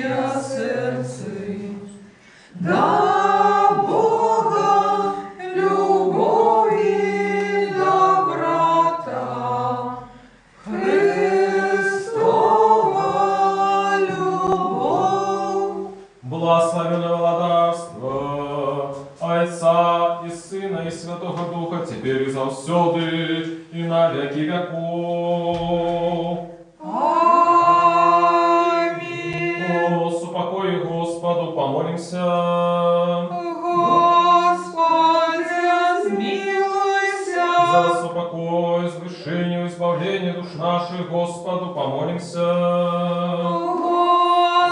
нашия серцы. Да Бога любовь и доброта, Христова любовь. Благословенное владарство Отца и Сына и Святого Духа, теперь и завсёды, и на веки веков. Аминь. О, с упокой Господу помолимся. Господи, смилуйся. За супокой, возвышение, избавление душ наших Господу помолимся.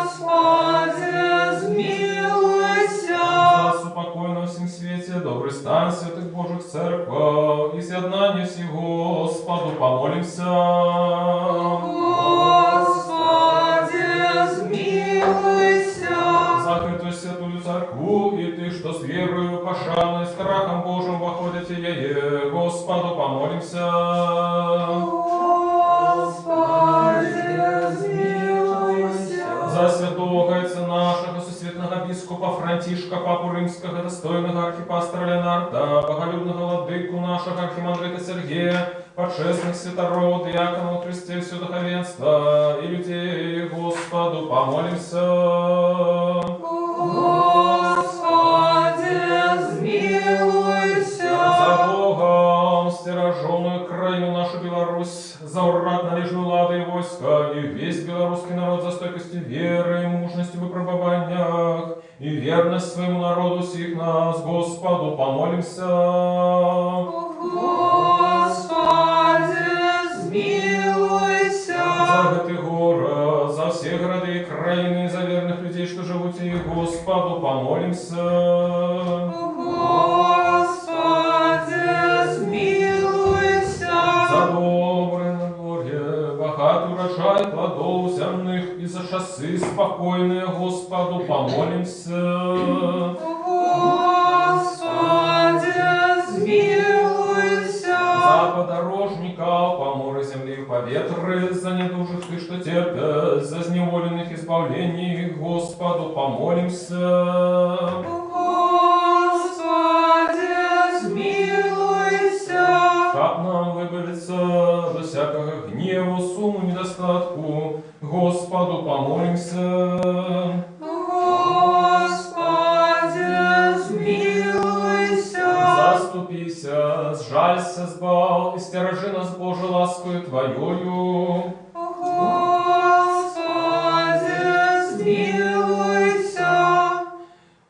Господи, смилуйся. За супокой на всем свете, добрый стан святых Божьих церквах, и з'єднання всіх Господу помолимся. Господи, смилуйся. За эту святую церкву, и ты, что с верою, пошаной, страхом Божьим воходите ей, Господу помолимся. Господи, смилуйся. За святого отца нашего, всесветного бискупа Франтишка, папу римского, достойного архипастора Леонарда, боголюбного владыку нашего архимандрита Сергея, подшествных святород, диаконов, Христе, все духовенство и людей, Господу помолимся. Господи, смилуйся. За Богом стероженную краю нашу Беларусь, за урад належную лады и войска, и весь белорусский народ за стойкостью веры и мужностью в выпробованиях, и верность своему народу сих нас, Господу помолимся. Господи, смилуйся. За эти город, за все города и краины, и за верных людей, что живут в них, Господу помолимся. Господи, смилуйся. За доброе нагорье, богатый урожай плодов земных, и за часы спокойные, Господу помолимся. Господи, смилуйся. За подорожников, по морю земли и по ветры, за недужих ты, что терпят, за зневоленных избавлений, Господу помолимся. Господи, смилуйся. Как нам выбавиться до всякого гнева, сумму, недостатку, Господу помолимся. Господи, смилуйся. Заступися, сжалься, сбав, и стерожи нас, Боже, ласкою Твоею. Господи, смилуйся.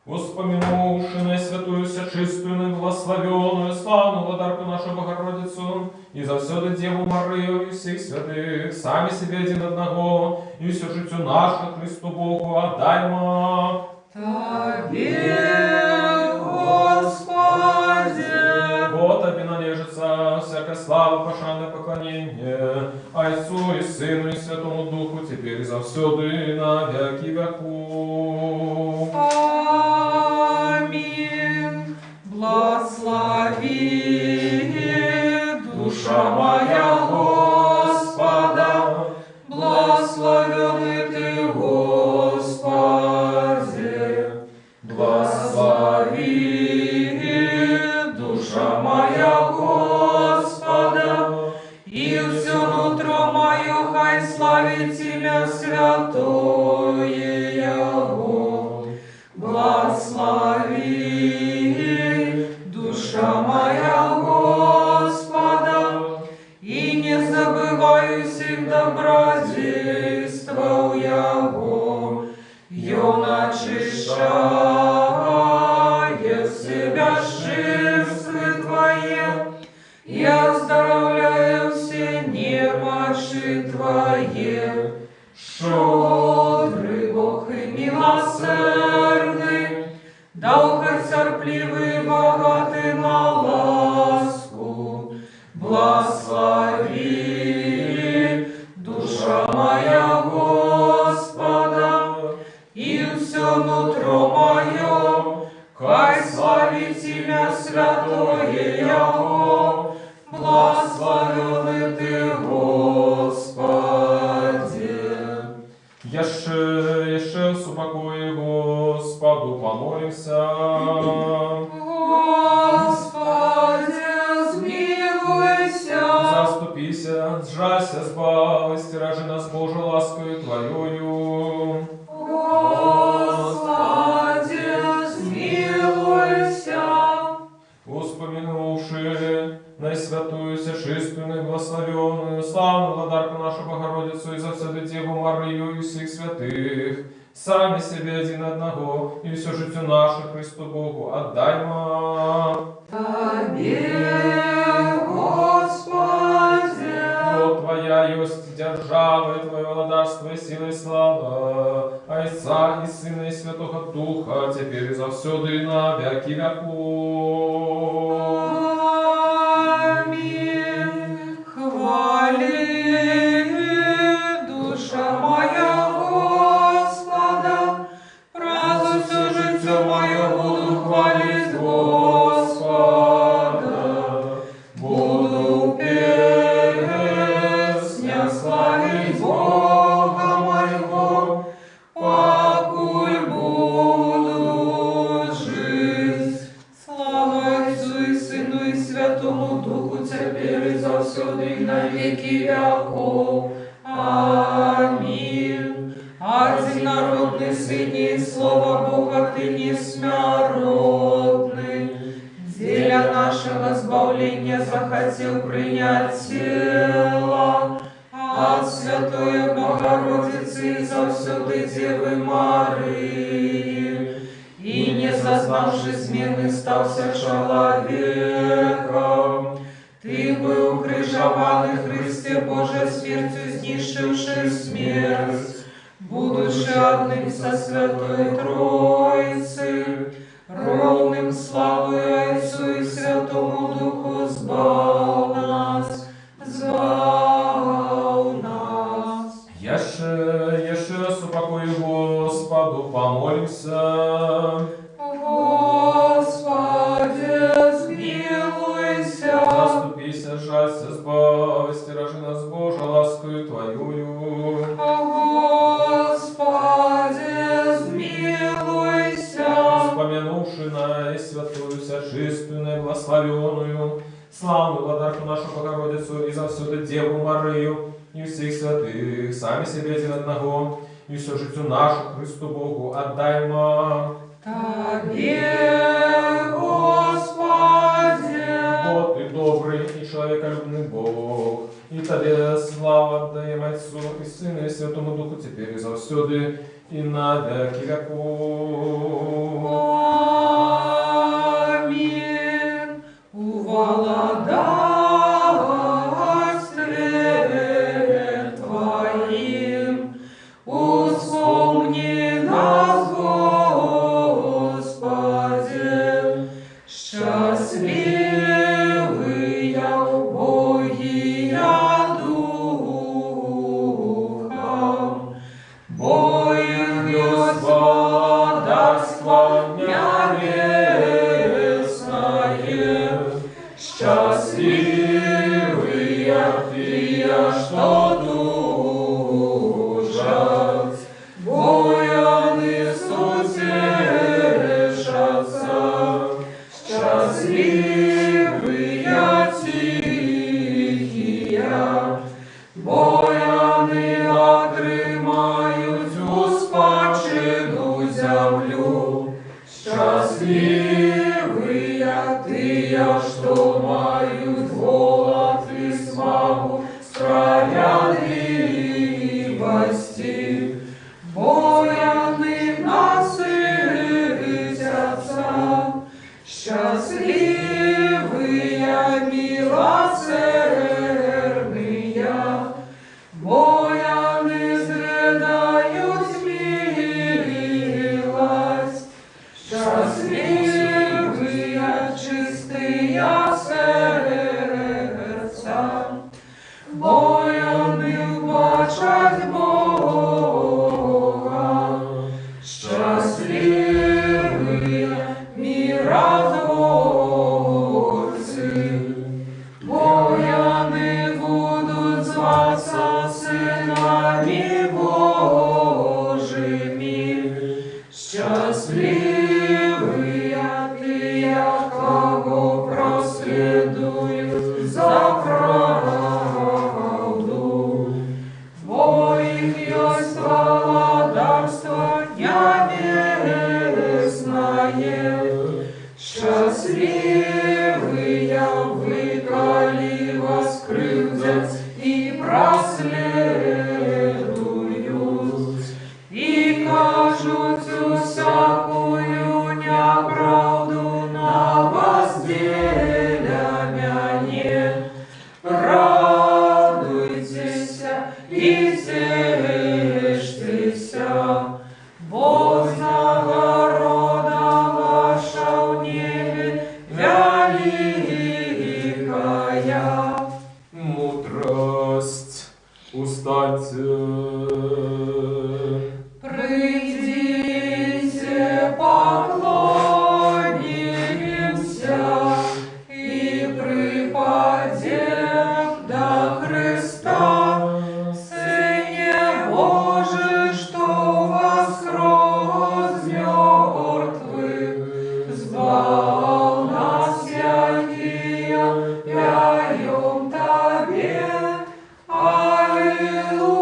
Воспомянувши на святую, всечистую, благословенную, славную владарку нашу Богородицу, и за всюду Деву Марию и всех святых, сами себе один одного, и все житию наше Христу Богу отдаймо. Тебе, Господи. Вот Тебе належится всякая слава, пошанное поклонение, Отцу и Сыну и Святому Духу, теперь и завсёды, и на веки веков. Аминь. Благослови душа моя Господа, благословенный Ты, Господи. Благослови душа моя Господа, и все нутро мое хай славит Имя Святое Его. Благослови душа моя Господа, и не забываю всех добродействов Его. Ён очищает себя жертвы Твои, и оздоровляю все немощи Твои. Щедрый Бог и милосердный, долго терпливый, богатый на ласку. Благослови душа моя Господа, и все нутро мое, хай славит Имя Святое Его. Благословенный Ты, Господи. Jeszcze упокой, Господу помолимся. Господи, смилуйся. Заступися, сжалься, сбавы, стиражи нас Божию ласкою Твоею. Господи, смилуйся. Успомянувши наисвятуюся, чистую, наиблагословенную, славную владарку нашу Богородицу и завсёды Деву Марию и всех святых, сами себе один одного, и все житию наше Христу Богу отдаймо. Тебе, Господи. Вот Твоя есть держава, и Твое владарство, и сила, и слава, Отца и Сына, и Святого Духа, теперь и завсёды, и на веки веков. Аминь. Хвали, душа моя Господа, право все житие мое буду хвалить Господа. Буду песня славить Бога моего, покуль буду жить. Слава Отцу и Сыну и Святому Духу, теперь и завсёды и на веки веков. Аминь. Один народный Сыне, Слово Бога Ты несмяротный, для нашего избавления захотел принять тело от Святой Богородицы и завсёды Девы Марии, и не зазнавши измены стался человеком. Ты был укрыжованный Христе Божия смертью, знищивший смерть, будучи одним со Святой Троицей, ровным славою Отцу и Святому Духу сбал нас. Еще раз упокой, Господу помолимся. Господи, смилуйся. Заступися, жалься, сбавы, стиражи нас Божия ласкою Твоею. Господи, смилуйся. Вспомянувши наисвятуюся, чистую, наиблагословенную, славную владарку нашу Богородицу и завсёды Деву Марию, и всех святых, сами себе один одного, и все житию нашу Христу Богу отдаймо. Тебе, Господи. Вот и добрый, и человеколюбный Бог, и Тебе слава отдаем Отцу и Сыну и Святому Духу, теперь и завсёды, и на веки веков. Аминь. У владарстве Твоим вспомни нас, Господи, счастливые убогие духом, боих господарство небесное, счастливые тыя, что тужат, воины утешатся, счастливые тихие, воины отрымают всю спадщину землю, счастливые тыя, что мают голод и смагу справедливости, воины насытятся, счастливые милосердные, воины зредают милость, счастливые чистые небесное. Счастливые вы, коли вас крывдят и проследуют, и кажут всякую неправду на вас делями. Радуйтесь и тешьтесь, бо нагорода ваша в небе великая. Мудрость, устаньте. Придите, поклонимся и припадем до Христа, Сыне Божий, что воскрес мертвых, звал нас якие, пяем Тебе. Аллилуйя,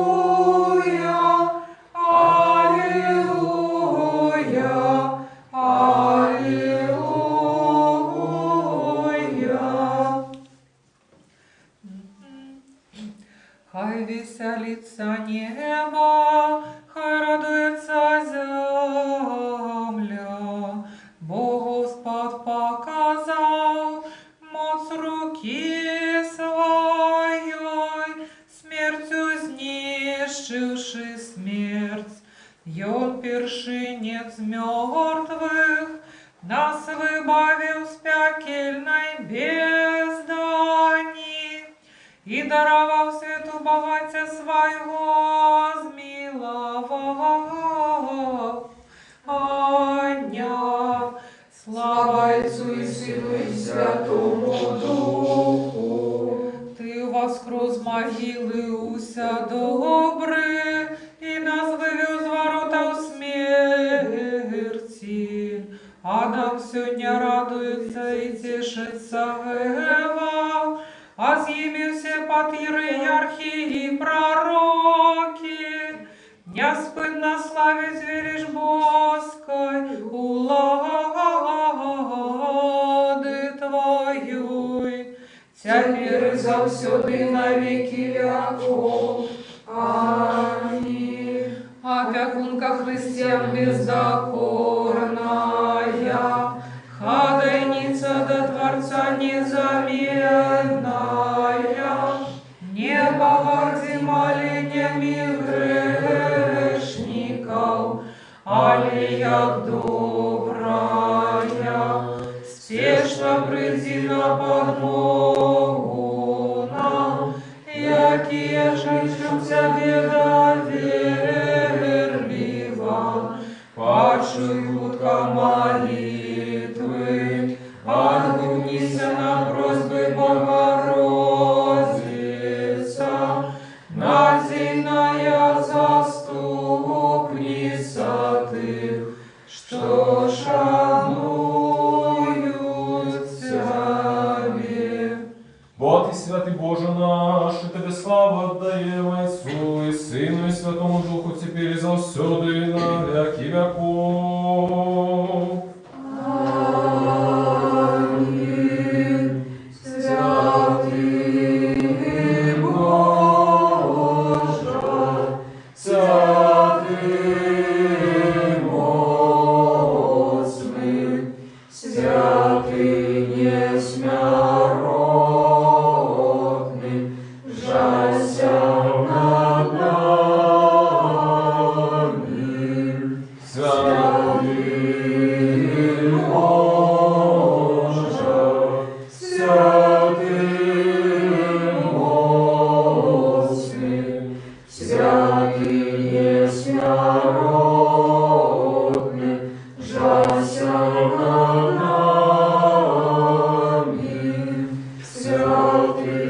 аллилуйя, аллилуйя. Хай веселится небо, хай радуется земля, бо Господь показал моц руки своей, смертью знищивши смерть. И Он першинец мертвых, нас выбавил с пекельной бездани и даровал свету богатя своего смилования. Слава Отцу и Сыну и Святому Духу. Ты воскрес з могили уся добрый, и нас вывел з ворота смерти. Адам сегодня радуется и тешится Ева, а с ними все патриархи и пророки. Неспытно славить велишь Боской улады Твоей. Теперь завсёды на веки веков. Аминь. Опекунка христиан бездокорная, ходайница до Творца незаменная, не погоди молениями грешников, али як добрая, спешно приди на подмогу нам, якие жищем Тебе доверливо, падшую утка молитвы, отгукнися на просьбы Богородица, надзейная заступница Ты, что шануют Тебе. Вот и святый Боже наш, и Тебе славу отдаем Отцу и Сыну и Святому Духу, теперь и завсёды и на веки веков. Аминь. Святый Боже, святый моцный, святый несмяротный, жалься над нами. Святый Боже, святый моцный, святый несмяротный, жалься над нами. Святый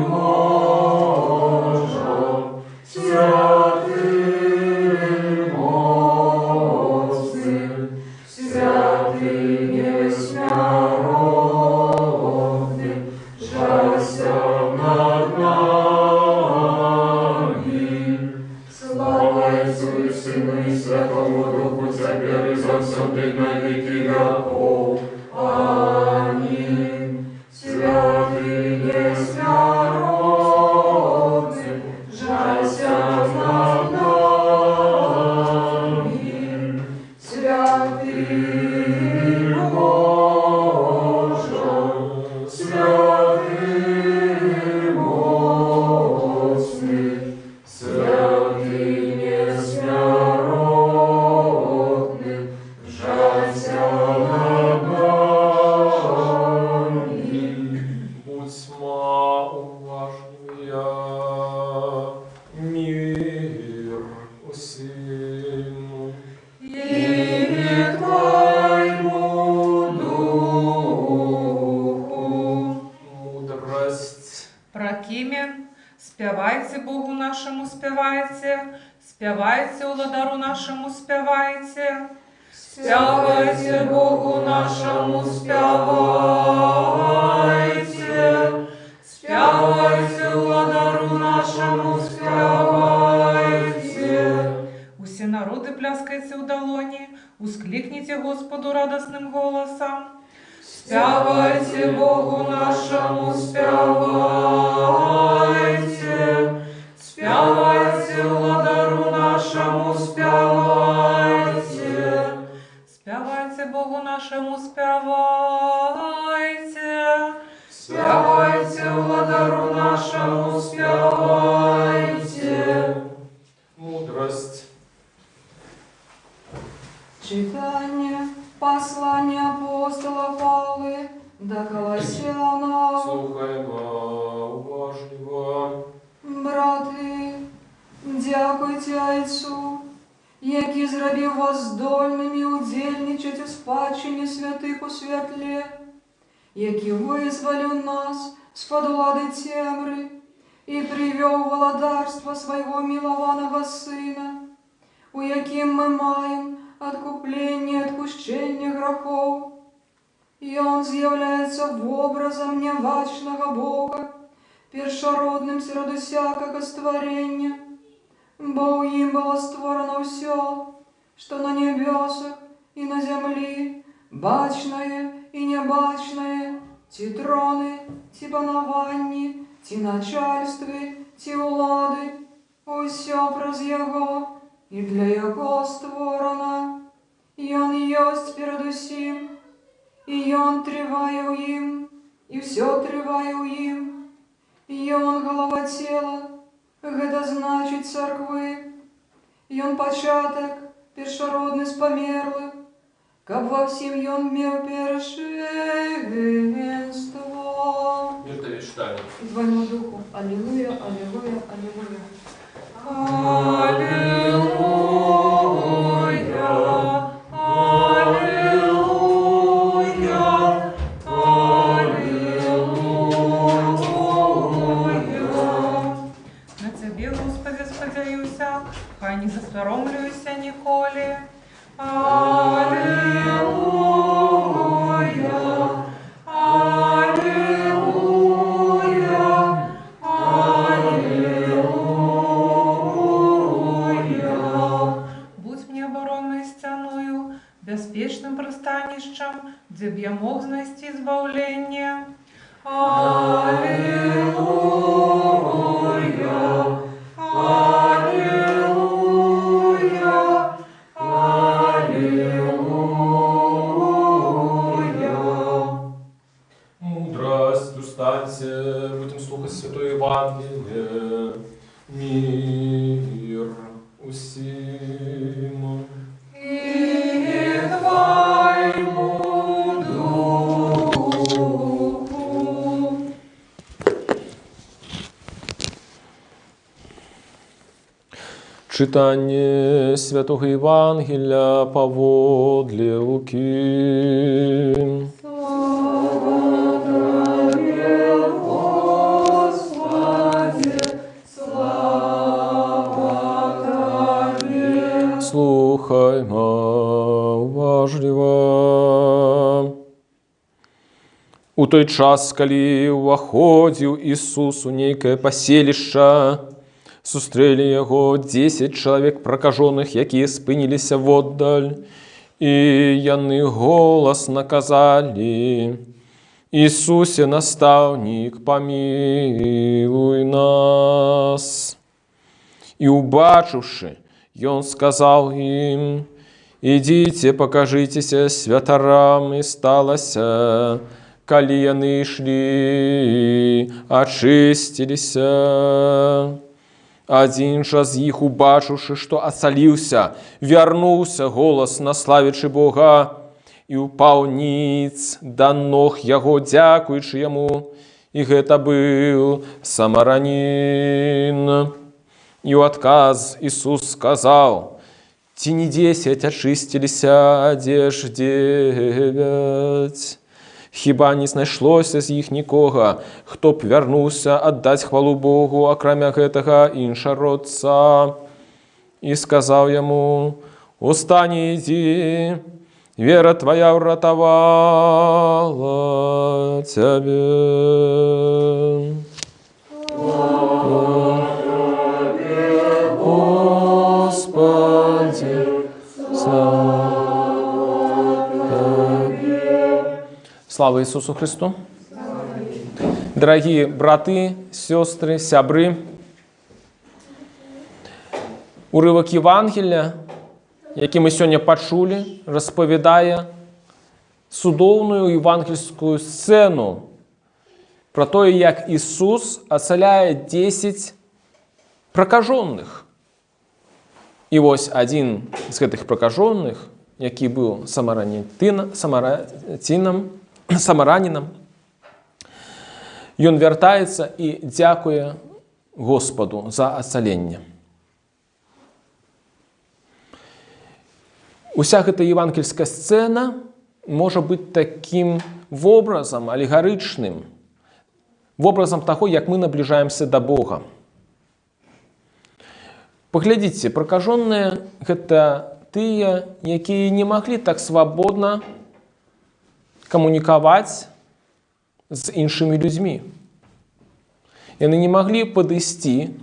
Боже, святый моцный, Святому Духу, теперь и завсюди на веки веков. Аминь. Святый есть народный, жалься над нами. Святый Боже, святый мощный, святый несмиротный, жалься над нами. Будь тьма уважнія, мир усім. И Твоему Духу. Мудрость. Прокиме, співайте Богу нашому, співайте, співайте уладару нашому, співайте. Спявайте Богу нашему, спявайте. Спявайте владару нашему, спявайте. Усі народи пляскайте у долоні, ускликните Господу радостним голосом. Спявайте Богу нашему, спявайте. Спявайте владару нашему, спявайте. Співайте Богу нашому, співайте. Спявайте владару нашему, спявайте. Мудрость. Читание послания апостола Павла до Колоссянам. Слухаймо уважливо. Брати, дякуйте Отцу, який зробив вас здольними удільничать у спадщині святих у святлі, який визволив нас з-под влади темри і привів володарство свого милованого Сина, у яким ми маємо откупление, отпущение грехов, и Он з'является в образом невачного Бога, першородным среди всякого створения, бо им было створено все, что на небесах и на земле, бачное и небачное, ті троны, ті панованні, ті начальстві, ті влади, усе праз Його, і для Його створено, і Он єсть перед усім, і Он триває у їм, і все триває у їм, і Он голова тіла, гэта значить церкви, і Он початок, першородний з померлих, каб во всім Он мев першенство. Мир читання. И Твоему Духу. Аллилуйя, аллилуйя, аллилуйя. Аллилуйя, аллилуйя, аллилуйя. На Тебе, Господи, сподяюся, хай не засоромлюся ніколи. Аллилуйя, аллилуйя, аллилуйя. Будь мне оборонной стяною, безпечным пристанищем, где б я мог знайти избавление. Аллилуйя, аллилуйя, аллилуйя. Мудрость, устаньте, будем слухать Святое Евангелие. Мир усім. И Твоему Духу. Читання Святого Євангелія поводле Луки. Слава Тебе, Господи, слава Тебе. Слухаймо уважливо. У той час, калі ўваходзіў Ісус у нейкае паселішча, Сустрэлі яго 10 чалавек пракажоных, якія спыніліся воддаль, і яны голасна казалі: «Ісусе, настаўнік, памілуй нас». І убачыўшы, ён сказаў ім: «Ідзіце, пакажыцеся святарам». І сталася, калі яны ішлі, ачысціліся. Адзін жа з іх, убачыўшы, што ацаліўся, вярнуўся голасна славячы Бога і ўпаў ніц да ног яго, дзякуючы яму. І гэта быў самарянін. І ў адказ Ісус сказаў: «Ці не 10 ачысціліся, а дзе ж 9? Хіба не знайшлося з іх нікога, хто б вярнуўся аддаць хвалу Богу, акрамя гэтага іншародца?» І сказаў яму: «Устань і ідзі, вера твая ўратавала цябе». Господи, слава Тебе. Слава Ісусу Христу! Дорогие браты, сестры, сябры, урывак Євангелія, які ми сьогодні почули, розповідає судовну євангельську сцену про те, як Ісус ацеляє 10 прокажених. І ось один з гэтых прокажених, який був самарянинам, ён вяртаецца і дзякуе Господу за ацаленне. Уся гэта евангельская сцена можа быць таким вобразам, алегарычным, вобразам таго, як мы набліжаемся да Бога. Паглядзіце, пракажоныя – гэта тыя, якія не маглі так свабодна камунікаваць з іншымі людзьмі. Яны не маглі падысці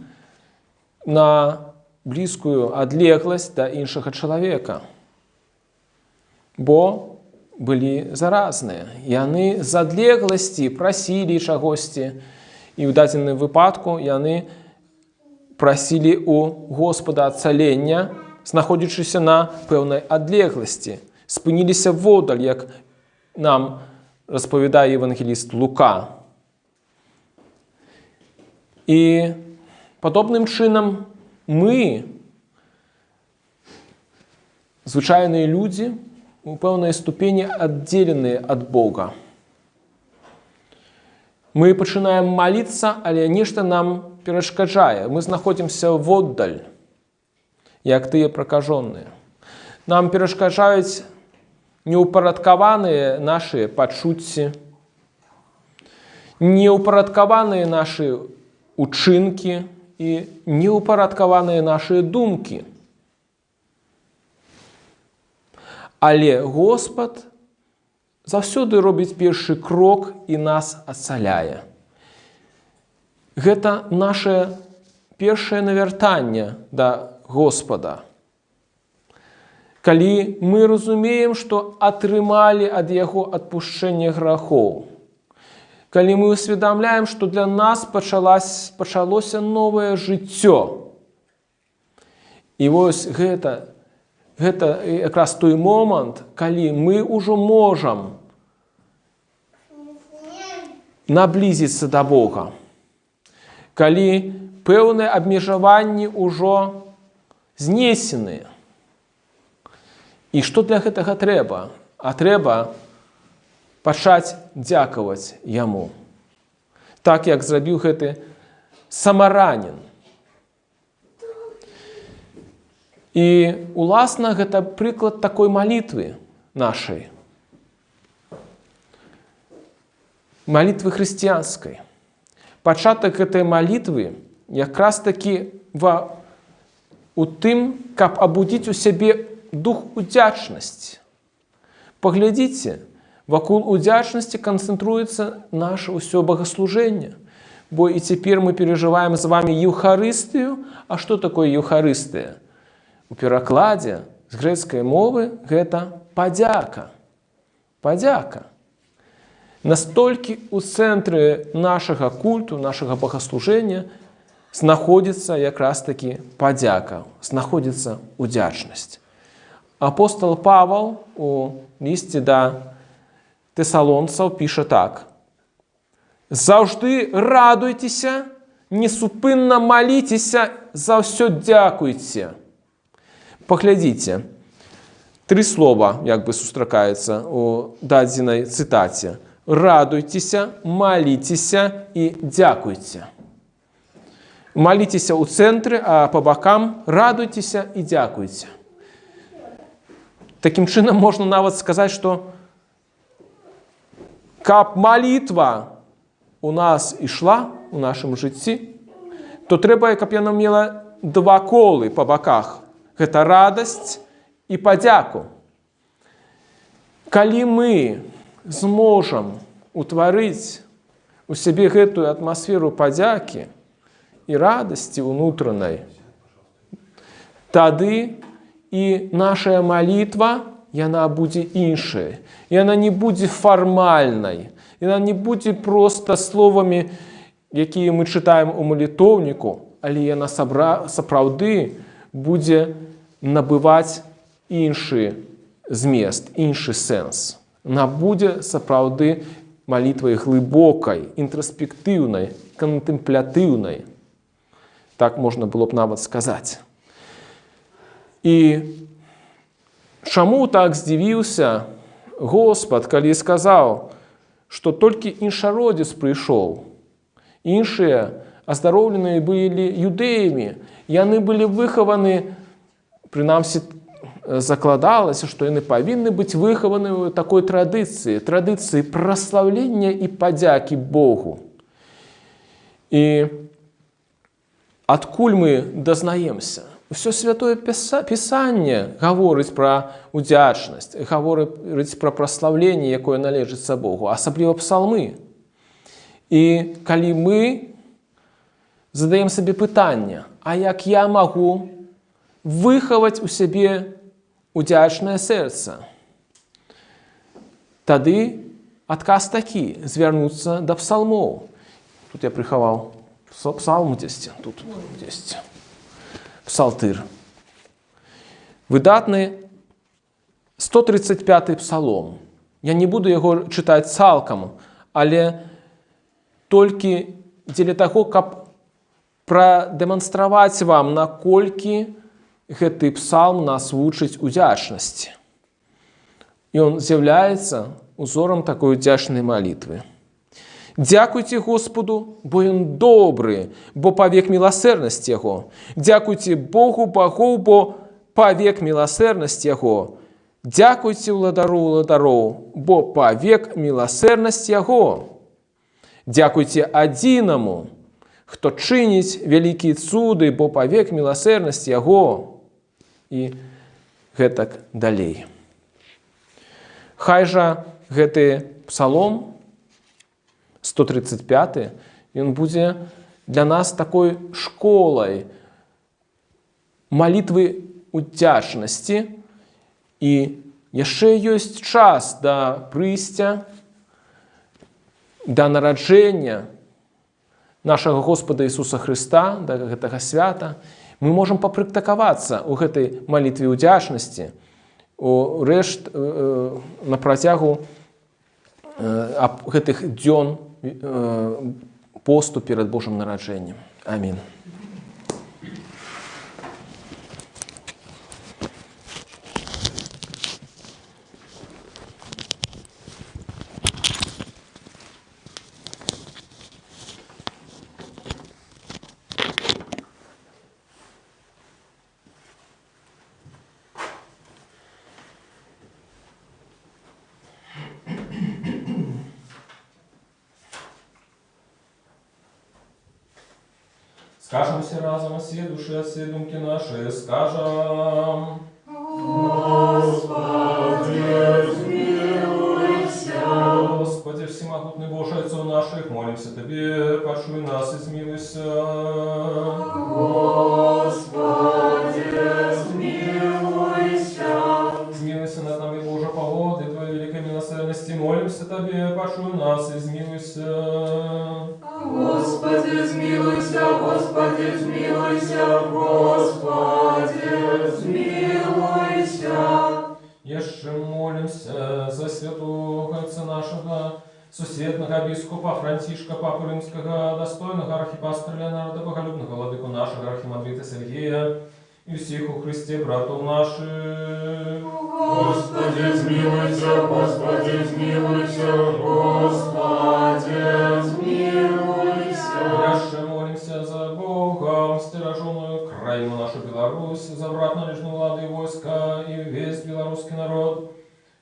на блізкую адлегласць да іншага чалавека, бо былі заразныя. Яны з адлегласці прасілі чагосьці, і ў дадзеным выпадку яны прасілі у Господа ацалення, знаходзячыся на пэўнай адлегласці. Спыніліся воддаль, як нам распавядае евангеліст Лука. І падобным чынам мы, звычайныя людзі, у пэўнай ступені аддзеленыя ад Бога. Мы пачынаем маліцца, але нешта нам перашкаджае. Мы знаходзімся воддаль, як тыя пракажоныя. Нам перашкаджаюць неўпарадкаваныя нашы пачуцці, неўпарадкаваныя нашы учынкі і неўпарадкаваныя нашы думкі. Але Господ заўсёды робіць першы крок і нас ацаляе. Гэта наше першае навяртанне да Господа. Калі мы разумеем, што атрымалі ад Яго адпушчэнне грахоў, калі мы усведамляем, што для нас пачалося новае жыццё. І вось гэта якраз той момант, калі мы ўжо можам наблізіцца да Бога. Калі пэўныя абмежаванні ўжо знесеныя. І што для гэтага трэба? А трэба пачаць дзякаваць Яму. Так, як зрабіў гэты самарянин. І, уласна, гэта прыклад такой малітвы нашай. Малітвы хрысціянскай. Пачатак гэтай малітвы якраз такі у тым, каб абудзіць у сябе дух удзячнасці. Паглядзіце, вакол удзячнасці канцэнтруецца наша ўсё богаслужэнне. бо и теперь мы переживаем с вами Евхаристию. А что такое Евхаристия? У перакладзе з грэцкай мовы гэта падзяка. Падзяка. Настолькі ў цэнтры нашага культу, нашага богослужэння знаходзіцца якраз такі падзяка, знаходзіцца удзячнасць. Апостол Павел у лісце да тэсалонцаў піша так: «Заўжды радуйцеся, несупынна маліцеся, за ўсё дзякуйце». Паглядзіце, 3 слова як бы сустракаюцца у дадзенай цытаце: радуйцеся, маліцеся і дзякуйце. Маліцеся ў цэнтры, а па бакам радуйцеся і дзякуйце. Такім чынам можна нават сказаць, што каб малітва у нас ішла у нашым жыцці, то трэба, каб яна мела 2 колы па баках. Гэта радасць і падзяку. Калі мы зможам утварыць у сябе гэтую атмасферу падзякі і радасці ўнутранай, тады і наша малітва, яна будзе іншай. Яна не будзе фармальнай. Яна не будзе проста словамі, якія мы чытаем у малітоўніку, але яна сапраўды будзе набываць іншы змест, іншы сэнс. Яна будзе сапраўды малітвай глыбокай, інтраспектыўнай, кантэмплятыўнай. Так можна было б нават сказаць. І чаму так здзівіўся Господ, калі сказаў, што толькі іншародзец прыйшоў? Іншыя аздароўленыя былі юдэямі. Яны былі выхаваны, прынамсі закладалася, што яны павінны быць выхаваны ў такой традыцыі праслаўлення і падзякі Богу. І адкуль мы дазнаемся? Усё святое пісанне гаворыць пра удзячнасць, гаворыць пра праслаўленне, якое належыцца Богу, асабліва псалмы. І калі мы задаем сабе пытанне, а як я магу выхаваць у сябе удзячнае сэрца? Тады адказ такі: звярнуцца да псалмоў. Тут я прыхаваў псалм 10, тут 10. Псалтыр. Выдатны 135-й псалом. Я не буду яго чытаць цалкам, але толькі дзеля таго, каб прадэманстраваць вам, наколькі гэты псалм нас вучыць удзячнасці. Ён з'яўляецца узорам такой удзячнай малітвы. Дзякуйце Господу, бо Ён добры, бо павек міласэрнасць Яго. Дзякуйце Богу богоў, бо павек міласэрнасць Яго. Дзякуйце ўладароў, бо павек міласэрнасць Яго. Дзякуйце адзінаму, хто чыніць вялікія цуды, бо павек міласэрнасць Яго. І гэтак далей. Хай жа гэты псалом 135, ён будзе для нас такой школай малітвы удзячнасці. І яшчэ ёсць час да прыйсця, да нараджэння нашага Господа Ісуса Хрыста, да гэтага свята. Мы можам папрактыкавацца ў гэтай малітве удзячнасці на працягу гэтых дзён посту перад Божым нараджэннем. Амінь. Скажем все разом о всей душе, о всей думке нашей, скажем. Господи, смилуйся. Господи, всемогутный Боже, Отцу наших, молимся Тебе, почуй нас и змилуйся. Господи, змилуйся. Змилуйся над нами, Боже, по воды Твоей великой милосердности, молимся Тебе, почуй нас и змилуйся. Господи, змилуйся, Господи, змилуйся, Господи, змилуйся. Еще молимся за святого отца нашего, сусідного біскупа Франтишка, Папу Римского, достойного архипастора Леонарда, боголюбного владыку нашего архимандрита Сергея и всех у Христе братов наших. Господи, змилуйся, Господи, змилуйся, Господи, змилуйся. Яше молимся за Бога, стираженную краину нашу Беларусь, за врат належной влады и войска и весь белорусский народ,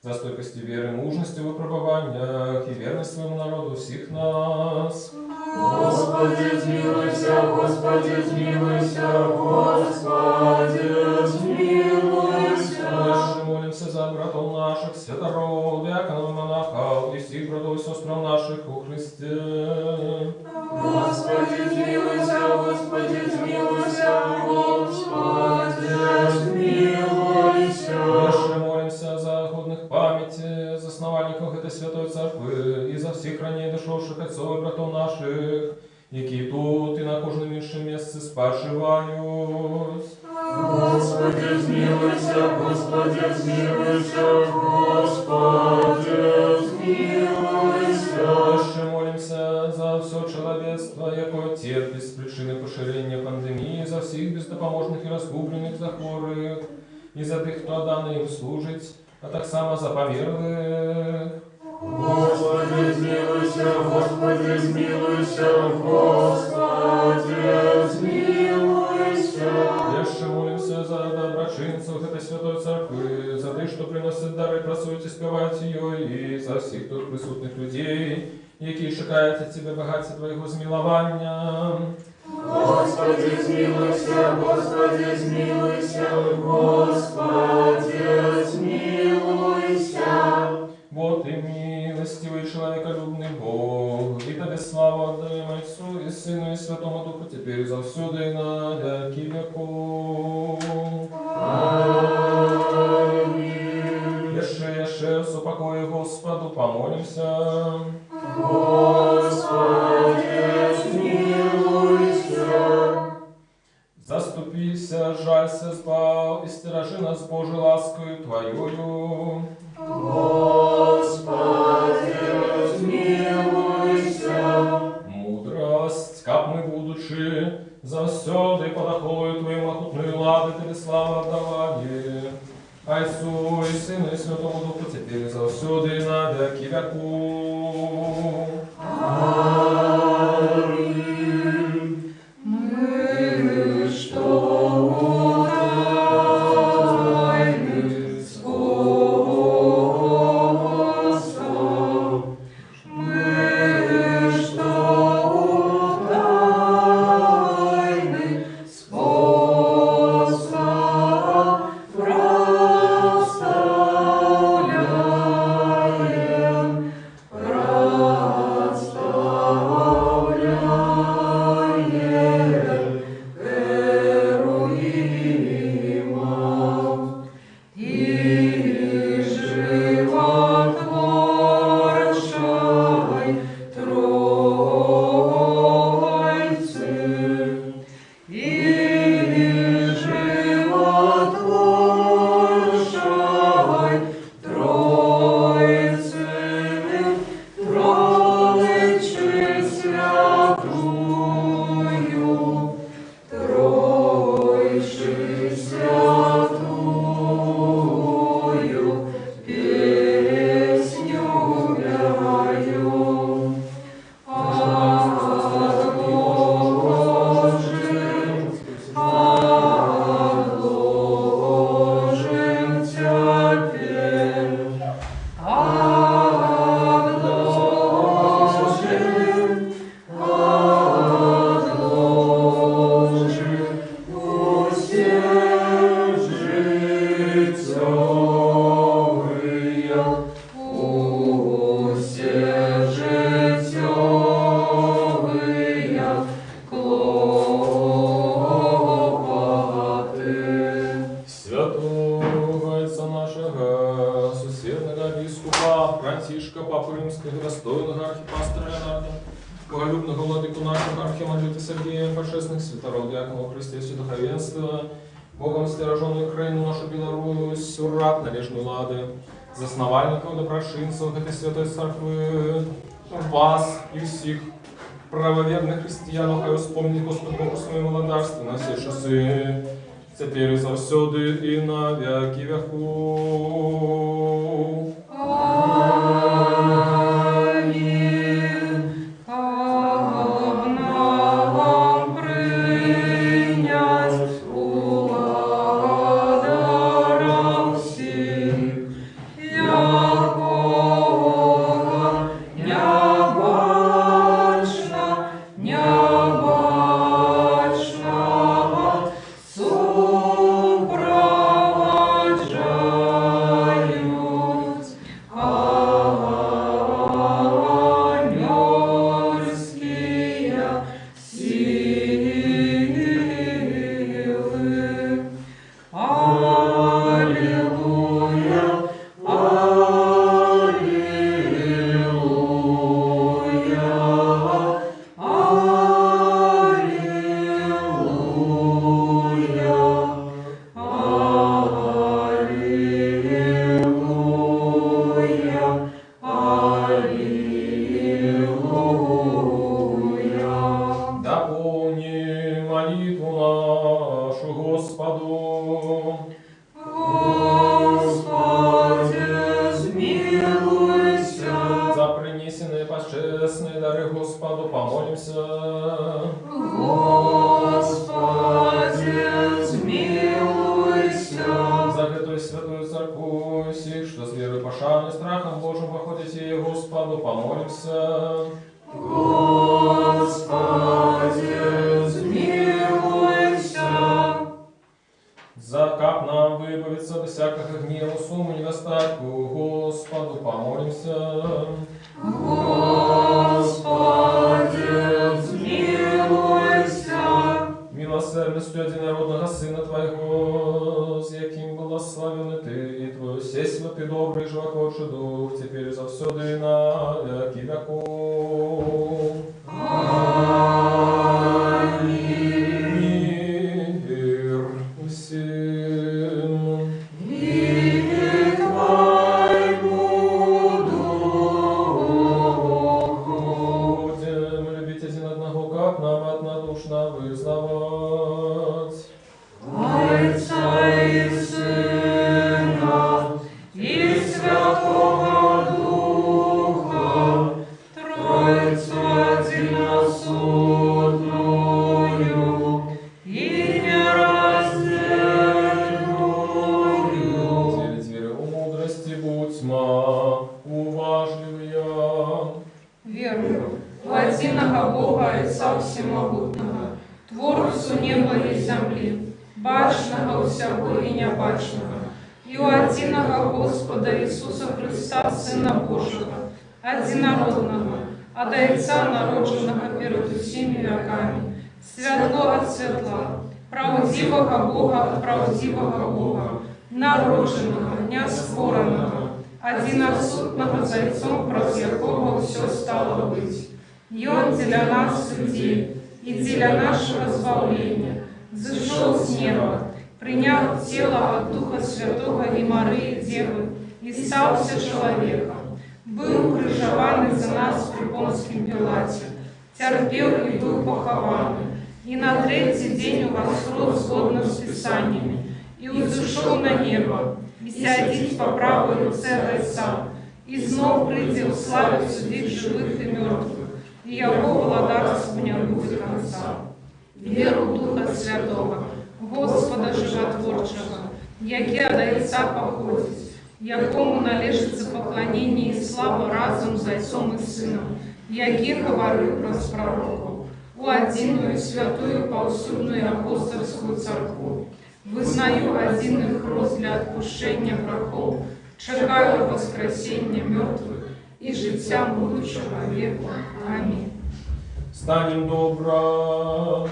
за стойкостью веры, мужностью в выпробованиях и верность своему народу всех нас. Господи, змилуйся, Господи, змилуйся, Господи, змилуйся. Яше молимся за братов наших, святород, диаконов, монахов и всех братов и сестр наших у Христе. Господи, змилуйся, Господи, змилуйся, Господи, змилуйся. Яше молимся за годных памяти, за основальников этой святой церкви и за всех ранее дошедших отцов и братов наших, які тут и на кожном іншому місці споживають. Господи, змилуйся, Господи, змилуйся, Господи, змилуйся. Ще молимся за все человечество, яке терпить з причини поширення пандемії, за всіх бездопоможних і розгублених, за хворих, і за тих, хто дане їм служить, а так само за померлих. Господи, змилуйся, Господи, змилуйся, Господи, змилуйся. Ще молимся за доброчинців этой святой церкви, за тих, що приносять дари, працюють і співають її, і за всіх тут присутних людей, які чекають від Тебе багаття Твоєго змилування. Господи, змилуйся, Господи, змилуйся, Господи, змилуйся. Бо Ты милостивый, человеколюбный Бог, и Тебе славу отдаем Отцу и Сыну и Святому Духу, теперь и завсюду и на веки веков. Аминь. Еще с упокой Господу помолимся. Господи, смилуйся. Заступися, жалься, збав, и стражи нас Божий ласкою Твоею. Господи, смилуйся. Мудрость, как мы будучи, завсёды под охолою Твоей могутной лады Тебе слава отдавали. Отцу и Сыну и Святому Духу, теперь и завсёды и на веки веков. Аминь. Мы что тайны с Господом, мы что тайны с Господом прославляем, прославляем. Госусветного бискупа Франтишка, Папу Римского, достойного архипастора Леонарда, боголюбного владыку нашего архимандрита Сергея, почестных святоров, диаконов Христе, святодуховенства, Богом стероженную Украину, нашу Беларусь, урат, належную лады, засновальников, доброшинцев этой святой церкви, вас и всех правоверных християн, хай вспомнить Господь Богу своему владарству на все часы, теперь и завсёды, и на веки веков. Аминь. Нам принять благодарам всех, якого необычного сопровождают ангельские силы. Аллилуйя, аллилуйя, аллилуйя. Дополни молитву нашу Господу. Господи, смилуйся. За принесенные почестные дары Господу помолимся. Господи, смилуйся. За эту святую церковь всех, что с верой, пошаной, страхом Божьим походите, Господу помолимся. Господи, смилуйся. За как нам выбавиться от всякого гнева, сумму, недостатку, Господу помолимся. Господи, смилуйся. Милосердностью единородного Сына Твоего, с яким благословен Ты, и Твой сесть Ты добрый, животворчий Дух, теперь и завсёды и на веки веков. Аминь. Мир всем. И Твоему Духу. Будем любить один одного, как нам однодушно вызнавать. Отца и Сына и Святого Духа, Троицу одиносудную и нераздельную. Делить веры у мудрости, будьма уважливые. Верую в единого Бога, Отца Всемогутного, Творцу неба и земли, бачного всего и небачного, и у единого Господа Иисуса Христа, Сына Божьего, одинородного, от Отца народженного перед всеми веками, святло от светла, правдивого Бога от правдивого Бога, народженного, неоспоренного, одиносутного Зайцом, праз якого все стало быть. И Он для нас людей, и для нашего избавления зашел с неба, приняв тело от Духа Святого и Марии Девы, и стался человеком, был укрыжован за нас при Понском Пилате, терпел и был похован, и на третий день восрос згодно с Писаниями, и взошел на небо, и сядет по правой руце Отца, и знов прийде в славе судить живых и мертвых, и Его владарство не будет конца. Веру Духа Святого, Господа Животворчего, яке от Отца походит, якому належится поклонение и слава разом с Отцом и Сыном, яке говорил про пророков, у одиную святую повсюдную апостольскую церковь. Вызнаю один их рост для отпущения грехов, чекаю воскресения мертвых и життя будущего века. Аминь. Станем добро,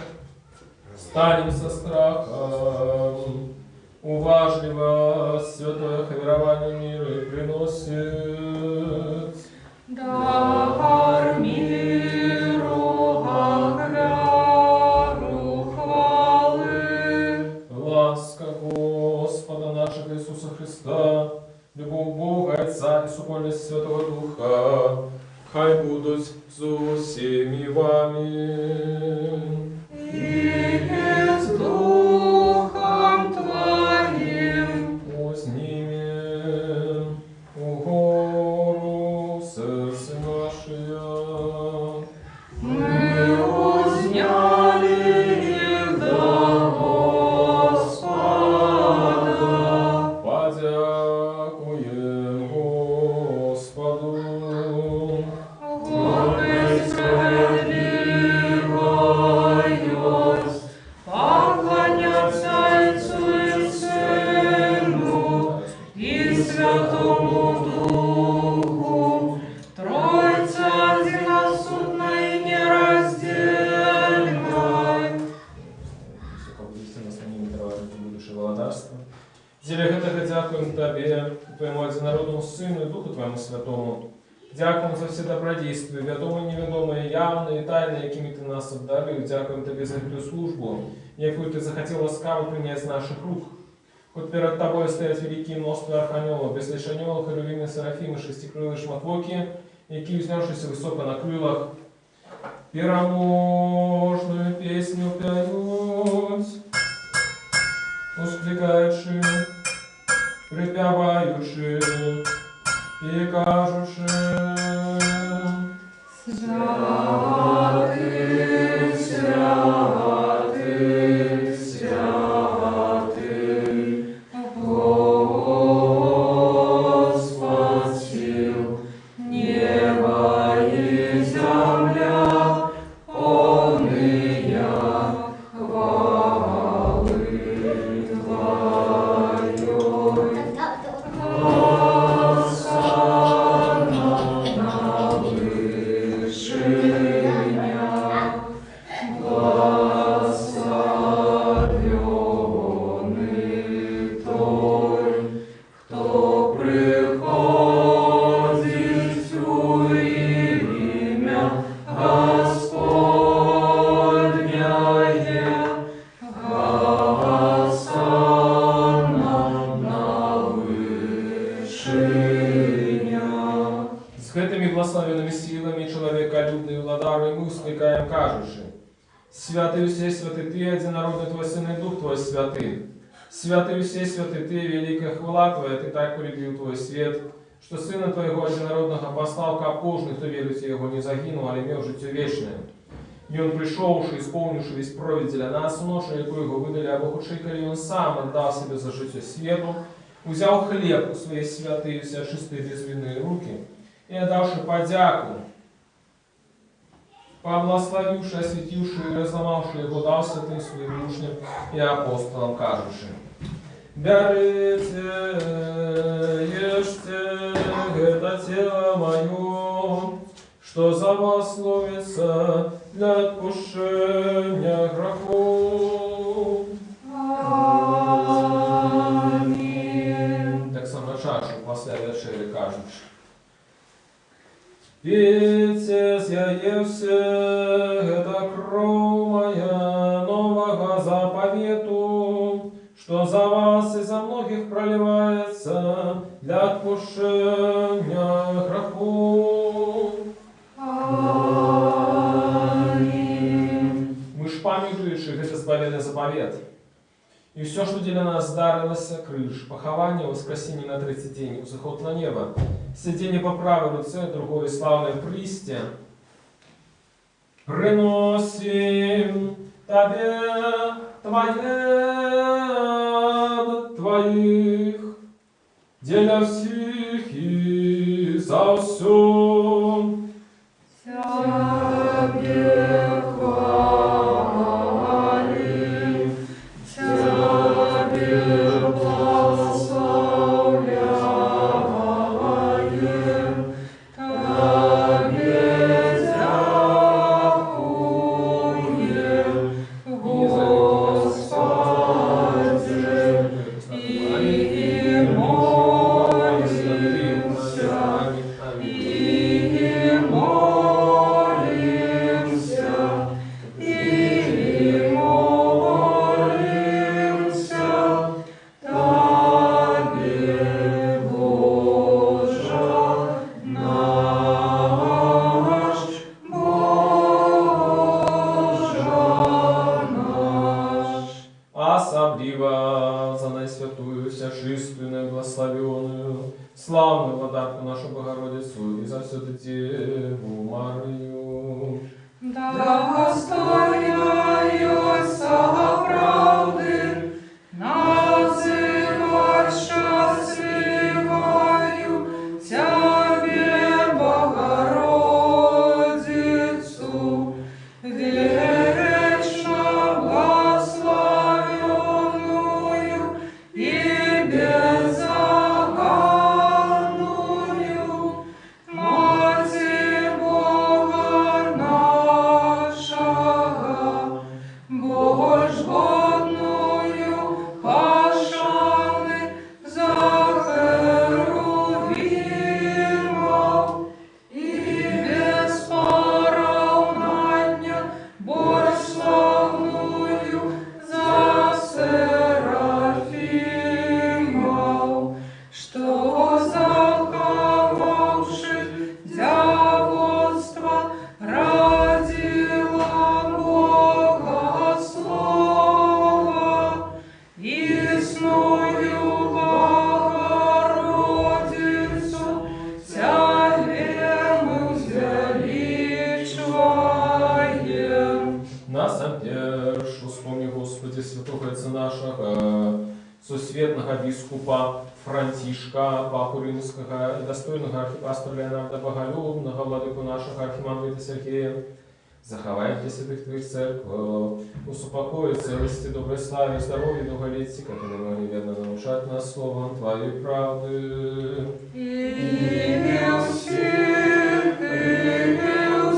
станем со страхом, уважливо святое верование мира и приносит. Дар миру, аграру хвалы. Ласка Господа нашего Иисуса Христа, любовь Бога Отца и супольность Святого Духа, хай будут со всеми вами. И с Духом Твоим. Возьмем угору сердце наше. Мы узняли их до Господа. Подякуем Господу. Гордость справедливою, поклоняться Отцу и Сыну и Святому Духу, Троица единосудной и нераздельной. Зеле гэтага дякуем Табе, Твоему одинородному Сыну и Духу Твоему Святому. Дякуем за все добродействия, ведомые и неведомые, явные и тайные, якими Ты нас обдарил. Дякуем Тебе за эту службу, якую Ты захотел ласкаво принять с наших рук. Хоть перед Тобой стоят великие множества архангелов, безлишь-анелов, херувимы, серафимы, шестикрылые шматвоки, які, взнявшися высоко на крылах, пераможную песню п'ють, ускликаючи, припяваючи і кажучи: Святый, святый, святый, Господь сил, небо и земля, полные хвалы Твоей. Осанна на вышинях, благословенный Той, кто приходит у имя Господняє. Осанна на вышинях. С гэтыми благословенными силами человеколюбный владару мы ускликаем, кажучи: Святый все святый Ты, одинородный Твой Сын и Дух Твой Святый. Святый все святый Ты, великая хвала Твоя, Ты так полюбил Твой свет, что Сына Твоего одинородного послал ко кожный, кто верит в Его, не загинул, а имел житие вечное. И Он пришелший, исполнивший весь провід для нас, уношу, яку Його видали, або худший, коли Он сам отдал себе за житие свету, узял хлеб у своей святые, все чистые безвинные руки, и отдавши подяку, поблагословивши, осветивши и разломавши его, дал святым своим учням и апостолам, кажучи: «Берите, ешьте, это тело мое, что за вас ловится для отпущения грехов». Аминь. Так само чашу після вечері кажучи: «Пейте, з'явився, это кров моя нового заповету, что за вас и за многих проливается для отпущения грехов». Аминь. Мы ж памятуючи, это збавлений заповет. И все, что для нас дарилося, крыш, похование, воскресение на третий день, заход на небо, сидение по правой руце, другое славное присте, приносим Тебе, Твоих, для всех и за все. Тебе хвали, Тебе благословляем, Тебе дякуем, Господи, и молим. славную владарку нашу Богородицу и за всю Деву Марию. Достойнаюся правди, называть счастливою Тебе, Богородицу, вечно благословенную и беззаганную, Матерь Бога нашего, божгодную пашаны за херувимов и беспоравнання борславную за серафимов, что заховавши дьявольство, родила Бога Слова, Исную Богородицу, Тебе мы величаем. Нас обдержу, вспомни, Господи, святого Отца нашего, сусветного бискупа Франтишка, Папу Римского и достойного архипастора Леонарда Боголюбного, владыку нашего архимандрита Сергея, заховай для святых Твоих церквов, усупокой целости, доброй славе, здоровья, долголетия, как и могли верно научать нас словом Твоей правды. И всех, и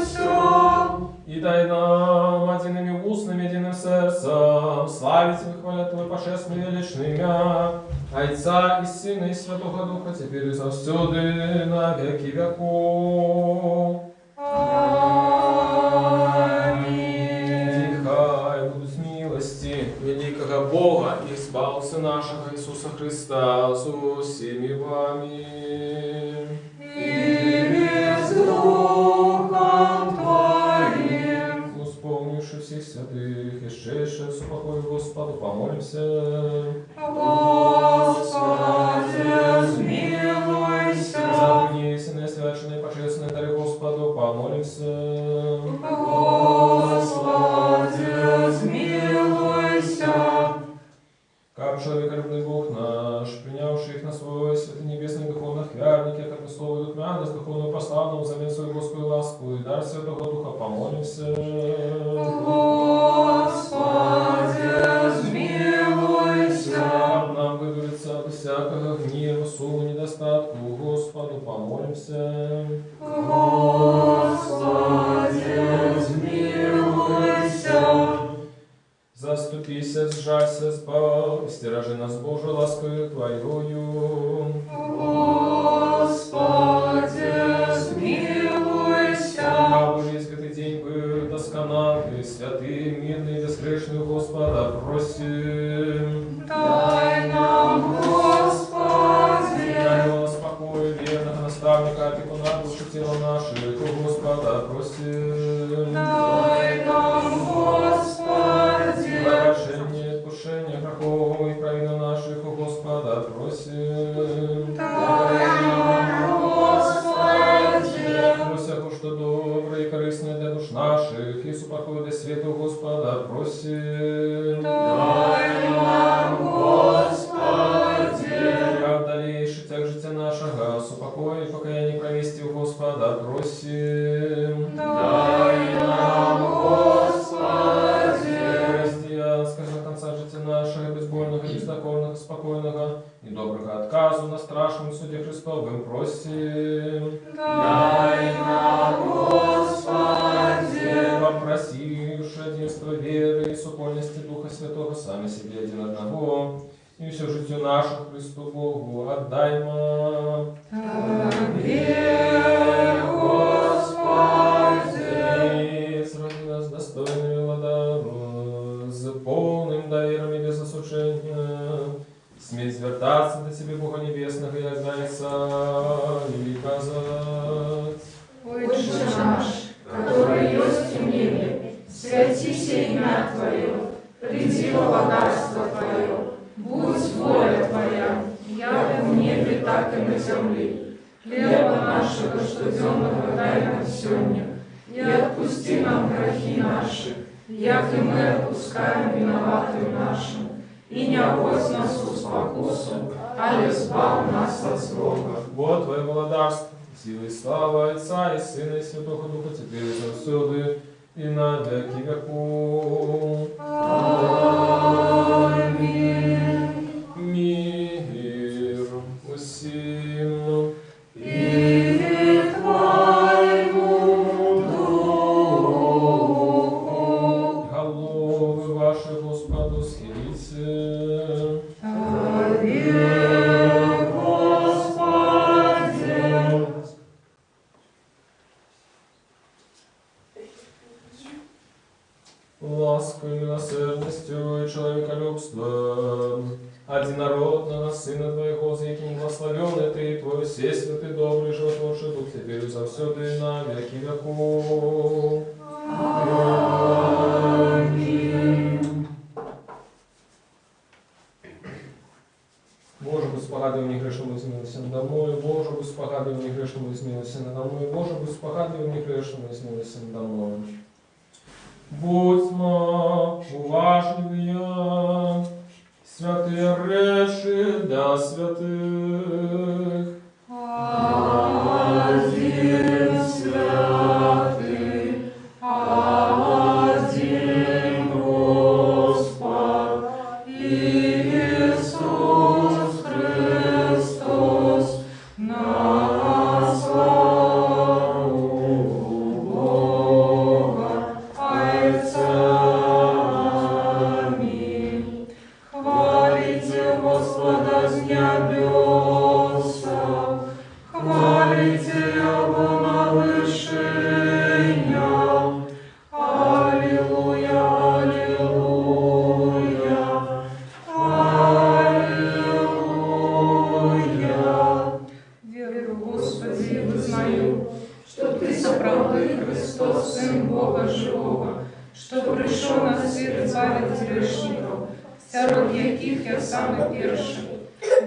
все. И дай нам едиными устными, единым сердцем славить и хвалять Твое пошествие вечное имя, Отца и Сына и Святого Духа, теперь и завсюды, на веки веков. Аминь. Тихай будут милости великого Бога и Спаса нашего Иисуса Христа со всеми вами. И с Духом Твоим. Вспомнивши всех святых, исшедших с упокоя Господу, помолимся. Господи, смилуйся. За внесенные, свяченные, божественные дары Господу, помолимся. Господи, смилуйся. Как человеколюбный Бог наш, принявший их на свой святый небесный духовных вярники, как и слово духмяность, духовную пославную взамен свою Господу ласку и дар Святого Духа, помолимся. Господи, смилуйся. Как нам выговориться от всякого гнева, суму, недостатку, Господу, помолимся. Господи, смилуйся. Заступися, сжалься, избавь, стиражи нас Божию ласкою Твоею. Господи, смилуйся. Как весь этот день был доскональный, святый, мирный, безгрешный Господа, просим. Дай нам, Господи. Дай нам спокой, верного наставника, опекуна, души тела наших, у Господа, просим. Дай нам, Господи. Прощение, отпущение грехов и провин наших, у Господа, просим. Дай нам, Господи. Всяко, что доброе и корыстное для душ наших, и супокой до света, у Господа, просим. Дай нам, Господи. Как дальше тяг життя нашего, супокой и покаяние провести, у Господа, просим. Дай нам, Господи. Христианского конца життя нашего, безбольного, бездокорного, спокойного и доброго отказу на страшном суде Христовым просим. Дай нам, Господи. Попросивши единство веры и супольности Духа Святого, сами себе один одного, и все житие наше Христу Богу отдаймо. Тебе, Господи. И сради нас достойными владару, с полным доверием и без осуждения, смей звертаться до Тебе, Бога Небесного, и отдайся, и казать. Отче наш, который есть в небе, святися имя Твое, приди во царство Твое, будь воля Твоя, як в небе, так и на земли. Хлеба нашего штоденного дай нам сегодня, и отпусти нам грехи наши, як и мы отпускаем виноватым нашим. И не овось нас в спокусу, але избав нас от злого. Вот Твое владарство, сила и слава Отца и Сына и Святого Духа, теперь и завсюду, и на веки веков. Аминь. Мир усім. И Твоему духу. Головы ваши Господу схилите. Лаской, милосердностью и человеколюбством одинородного Сына Твоего, за яким благословен Ты и Твой всесвятый, добрый, животворчий Дух, теперь и завсюду и на веки веков. Аминь. Боже, будь спогадливым негрешным и смилостен надо мною. Боже, будь спогадливым негрешным и смилостен надо мною. Боже, будь спогадливым негрешным и смилостен надо мною. Будьмо уважливые, святые речи для святых. Один святый, один Господь, Иисус Христос, на славу Бога Отца. Аминь. Хвалите Господа с небесов, хвалите Его на вышинях. Аллилуйя, аллилуйя, аллилуйя. Верую, Господи, и вызнаю, что Ты соправдый Христос, Сын Бога Живого, что пришел на свет избавить грешников, сярод яких я самый первый.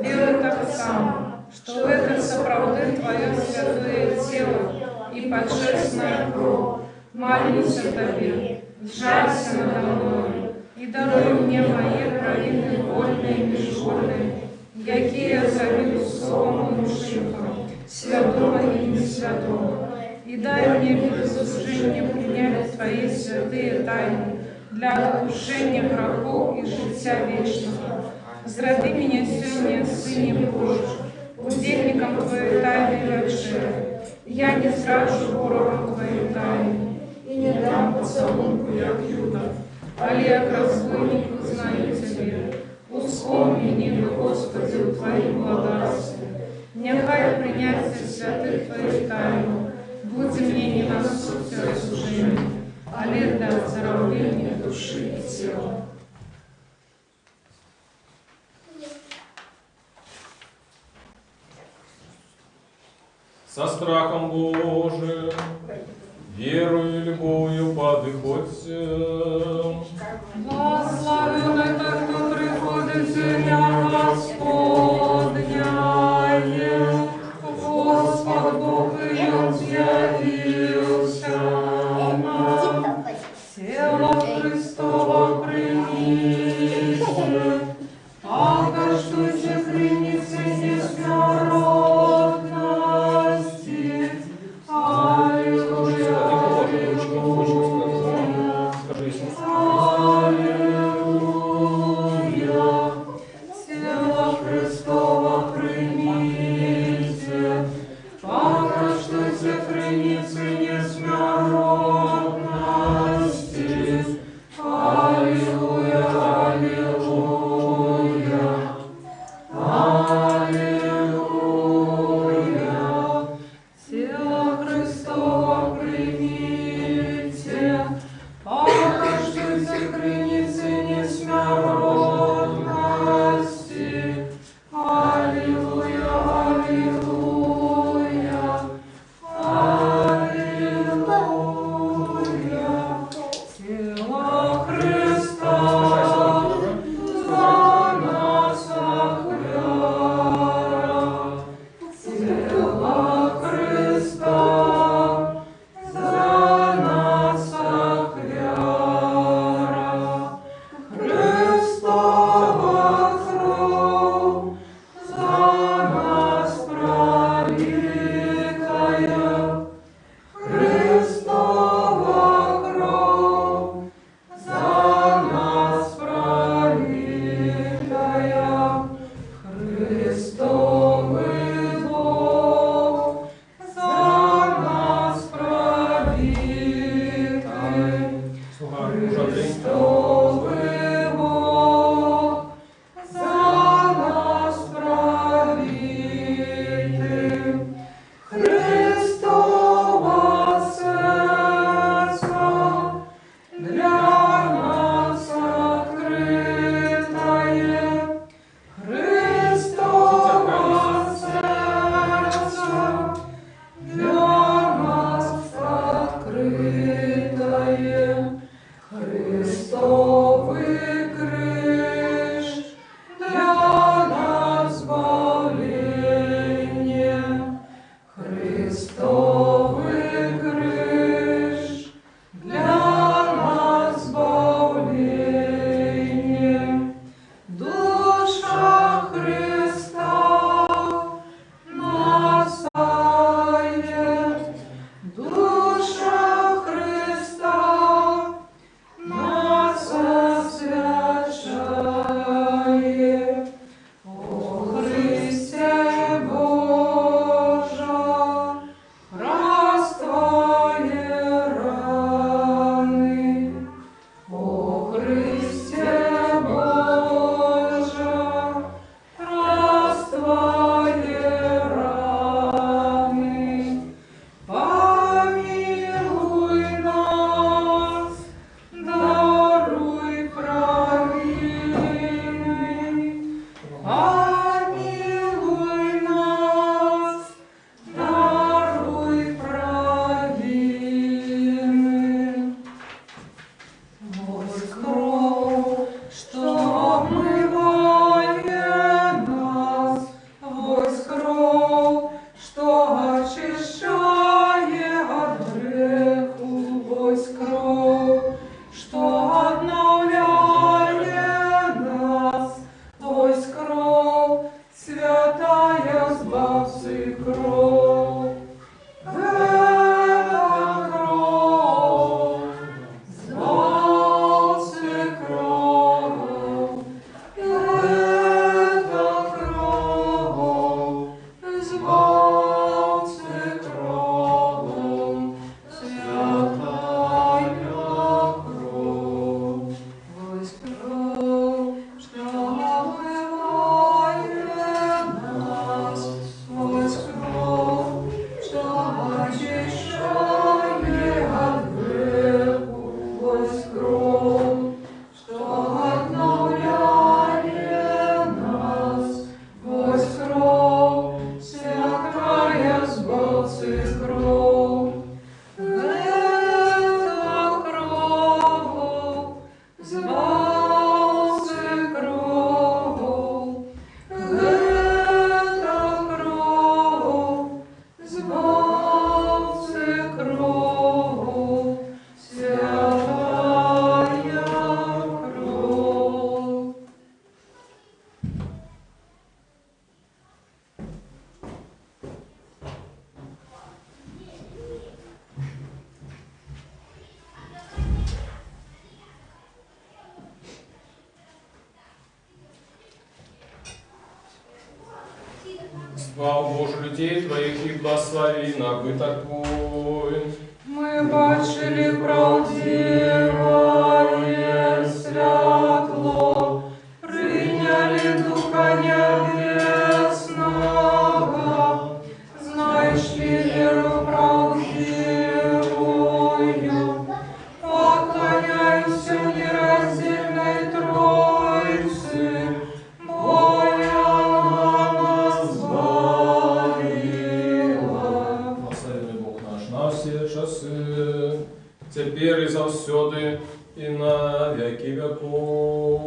Верую так само, что в этом соправды Твое святое тело и подшерстная кровь. Молюсь о Тебе, сжалься надо мною, и даруй мне мои провины вольные и межвольные, якие я заведу словом и ушибком, святого и несвятого. И дай мне без служения принять Твои святые тайны для отпущения грехов и життя вечного. Зради меня сегодня, Сыне Божий, удельником Твоей тайны вечери. Я не зраджу ворогам Твоей тайны и не дам поцелунку, як Юда. Але як разбойник узнаю Тебе. Вспомни меня, Господи, в Твоем владарстве. Нехай принятие святых Твоих тайн будет мне не на суд рассуждения, але для оздоровления души и тела. Со страхом Божиим, верою и любовью подыходьте. Благословен это, кто приходит в земля Господня. Господь Бог ее явился нам. Тело Христово примите, окажите приницы неснородности. Аллилуйя, аллилуйя. Тело Христово кровом, святая кровь, вось кровь, что омывает нас, вось кровь, что очищает от греху, вось кровь, что обновляет нас, вось кровь, святая с Божьей кровь. Это кровь, с Божьей кровь, это кровь, с Божьей кровь, святая кровь. Слава Боже, людей Твоих и благослови набыток Твой. Мы бачили правдивое святло, приняли Духа Небесного, знаешь ли веру правдивую, поклоняемся нераздельной Троице, Бога нас сбавила. Благословенный Бог наш на все часы, теперь и завсёды, и на веки веков.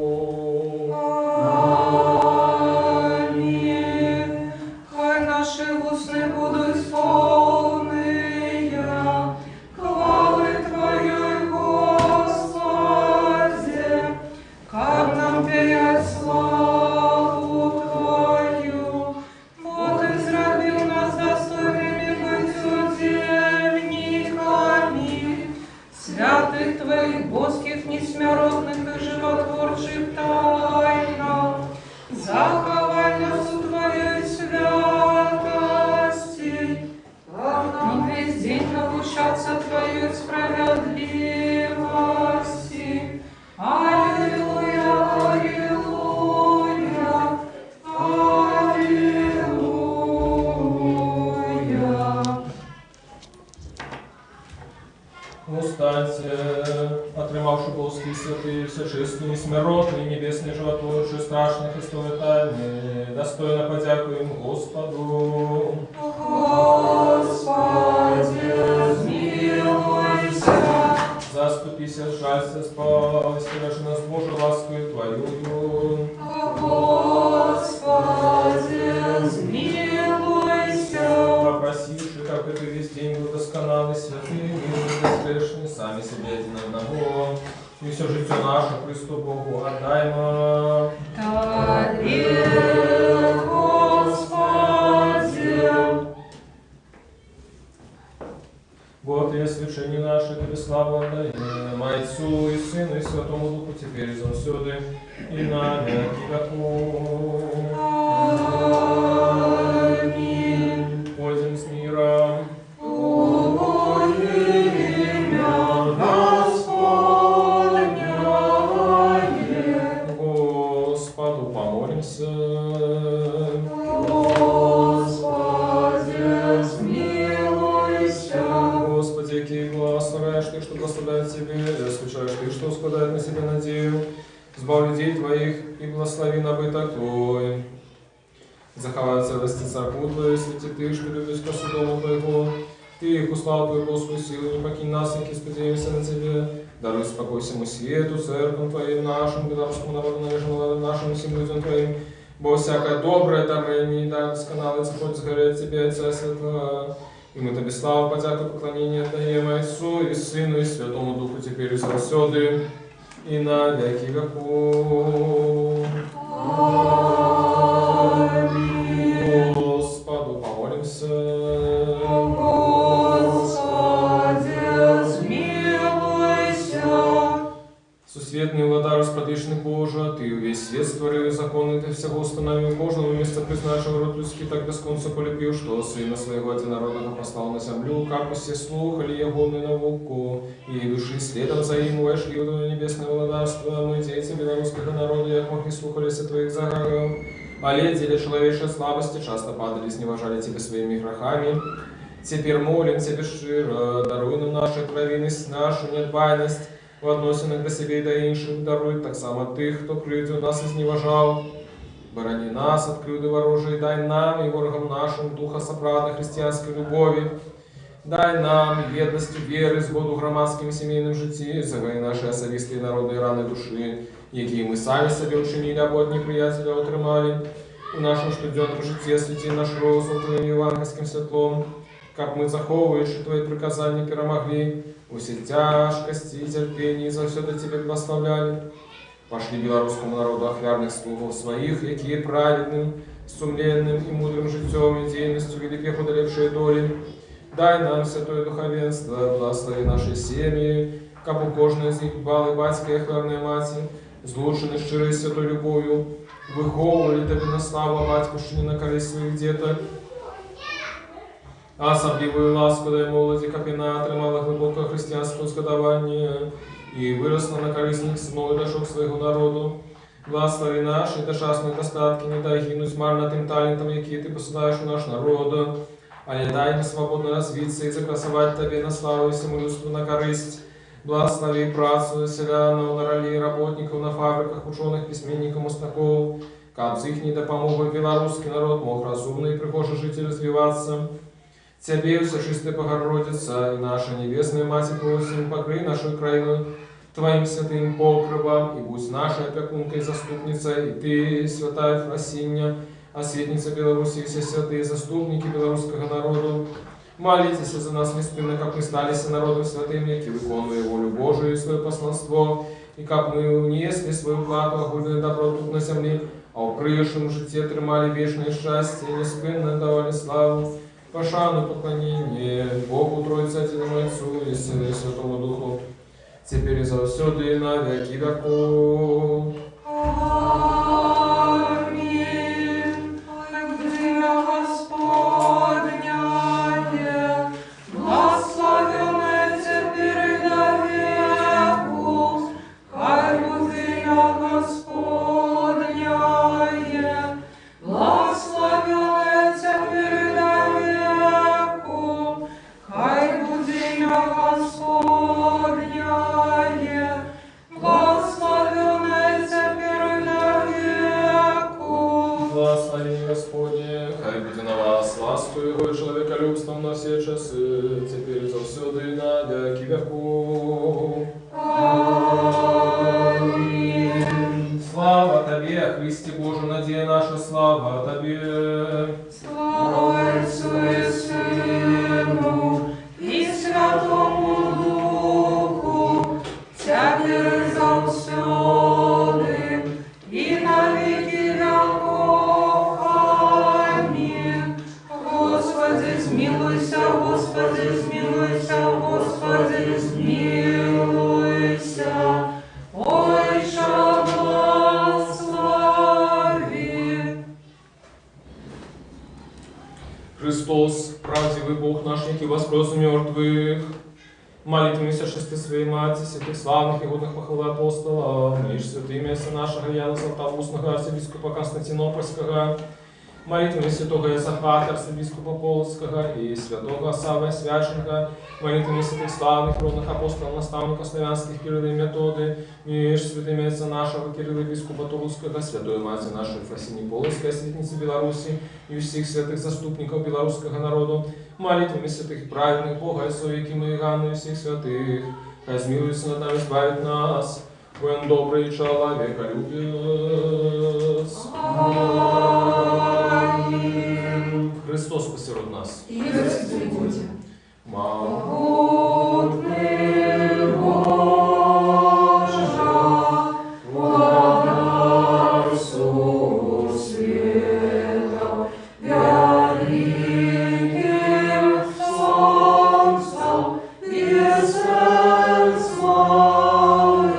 Аминь. Хай наши устны будут полные хвалы Твоей, Господи, как нам петь славу Твою. Вот израбил нас достойными быть удельниками святых Твоих боских, несмиротных и животворчих тайнах. Заховай нас у Твоей святости, как нам весь день научаться Твоей справедливости. Аллилуйя, аллилуйя, аллилуйя. Устаньте, отримавши Божьи святые, все чистые, несмиротные, небесные, животворчие, страшные Христовые тайны, достойно подякуем Господу. Господи, смилуйся. Заступися, сжалься, спаси, рожи нас Боже ласкою Твою. Господи, смилуйся. Попросивши, как это весь день был досконалый, святый, милый, безгрешный, сами себе один одного, и все житие наше Христу Богу отдаймо. Дари, Господи. Вот и священие наше, Тебе славу отдаем, Отцу и Сыну и Святому Духу, теперь и завсёды, и на веки веков. Аминь. Пойдем с миром. Господу помолимся. Господи, смилуйся. Господи, який благословляешь Ты, что благословляет Тебе, и освящаешь Ты, что складает на себя надею. Збав людей Твоих и благослови набыток Твой. Заховай целости церкву Твою, свети Ты, что любишь ко судому Твоего. Ты их услал Твою Божскую силу, не покинь нас, и сподеемся на Тебе. Даруй спокой всему свету, церквам Твоим нашим, белорусскому народу, нарежному нашим, всем людям Твоим. Бо всякое доброе дарение, да, досконалое, Господь, сгорет Тебе, Отца Святого. И мы Тебе славу, подяку, поклонение отдаем Отцу и Сыну и Святому Духу, теперь и завсёды, и на веки веков. Аминь. Господу помолимся. Господи, смилуйся. Всесветный владар расподвижный Боже, Ты весь свет створил и законы Ты всего установил, кожному место призначил род людский, так бесконца полюбил, что Сына Своего Одинородного послал на землю, как все слухали Его науку, и души следом за Им вошли в Твое небесное владарство. Мы, дети белорусского народа, як могли слухались о Твоих заговорах, а леди человеческой слабости часто падали, сневажали Тебя своими грехами. Теперь молим Тебя щиро, даруй нам нашу провинность, нашу недбайность, в односинах до себе и до інших, даруй так само тих, хто кривдю нас изневажал. Борони нас от кривды ворожей, дай нам и ворогам нашим духа соправдной христианской любови. Дай нам єдності віри, згоду громадським і сімейним житті, загони наші особисті народні рани душі, які ми самі собі учинили, або одні приятеля отримали. У нашому щоденному житті освіти наш розум Твоїм євангельським світлом, как мы, заховывающие Твои приказания, перемогли, все тяжкости и терпения, за все до Тебя благословляли. Пошли белорусскому народу охвярных слугов своих, якие праведным, сумленным и мудрым житем и деятельностью вели пеху одолевшие доли. Дай нам святое духовенство, благослови наши семьи, как у кожной из них балы батька и охвярная мати, злучены щирой святой любовью, выховывали Тебе на славу батькушки на користь своих деток. Особливую ласку дай молоді капіна, отримала глибоке християнське згадування і виросла на корисних синов і дочок свого народу. Благослови наші дошасні достатки, не дай гинуть марно тим талентам, які Ти посилаєш у наш народ, але дай нам свободно розвитися і закрасувати Тобі на славу і всьому людству на користь. Благослови працю селянов, на ролі работников на фабриках, ученых, письменников, мостаков, как з їх не допомогли белорусский народ мог разумно и прихоже жить и развиваться. Тебе, всечистая Богородица, и наша Небесная Матерь, просим, покрой нашу краину Твоим святым покровом, и будь нашей опекункой и заступницей, и Ты, святая Фросинья, осветница Беларуси, и все святые заступники белорусского народа, молитесь за нас неспинно, как мы стались народом святым, яки виконуя волю Божию и свое посланство, и как мы унесли свою плату, огульную доброту на земле, а в прыжшем житте тримали вечное счастье, и неспинно давали славу. Пошану поклонение Богу Троице, Отцу Отцу и Сыну и Святому Духу, теперь и завсёды и на веки веков. Аминь. Время Господняе, благословенное теперь и до веку, хай будет имя Господняе, благословенное теперь и до веку, хай будет имя Господняе, благословенное теперь и до веку. Благословение Господне, хай буде на вас ласку Его и человеколюбством на все часы, теперь и завсёды и на веки веков. Аминь. Слава Тебе, Христе Боже, надея наша, слава Тебе. Слава Отцу и Сыну и Святому Духу, теперь и завсёды и на веки веков. Аминь. Господи, смилуйся, Господи, смилуйся, Господи, смилуйся. Отче, благослови. Христос, правдивый Бог наш, який воскрес у мертвых, молитвами шести своей Мати, святых славных и годных похвалы апостолов, и святые места нашего Яна Златоустного, архиепископа Константинопольского, молитвами святого Иосафата, архиепископа Полоцкого и святого Саввы Свяченко, молитвами святых славных родных апостолов, наставников славянских Кирилла и Методы, и святыми отца нашего Кирилла епископа Тулузского, святой Мати нашей Фросиньи Полоцкой, осветницы Беларуси и всех святых заступников белорусского народа, молитвами святых праведных Бога, Отцов Якима и Ганны и всех святых, хай смилуется над нами, избавит нас, он добрый человеколюбец. Аминь. Христос посеред нас. И Господи. Могутный Боже, владарцу света, великим солнцем и весен славы,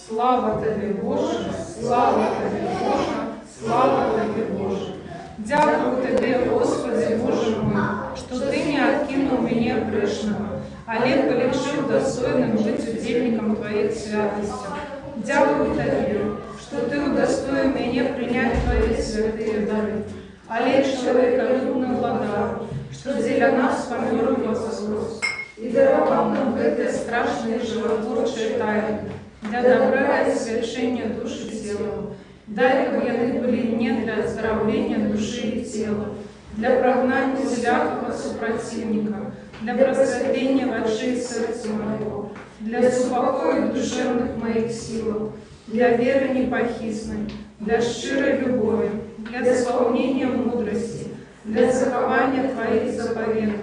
Слава Тобі, Боже, слава Тобі, Боже, слава Тобі, Боже. Дякую Тобі, Господи, Боже мой, что Ты не откинул меня грешного, а лет полишил достойным быть удельником Твоих святостей. Дякую Тобі, что Ты удостоил меня принять Твои святые дары, а лет человеколюбным владару, что для нас помер Христос, и даровал нам в этой страшной животворчей тайне, для добра и совершения души и тела. Дай, чтобы яны были не для оздоровления души и тела, для прогнания всякого супротивника, для просветления вошей сердца моего, для супокоя душевных моих сил, для веры непохисной, для щирой любови, для исполнения мудрости, для захования Твоих заповедов,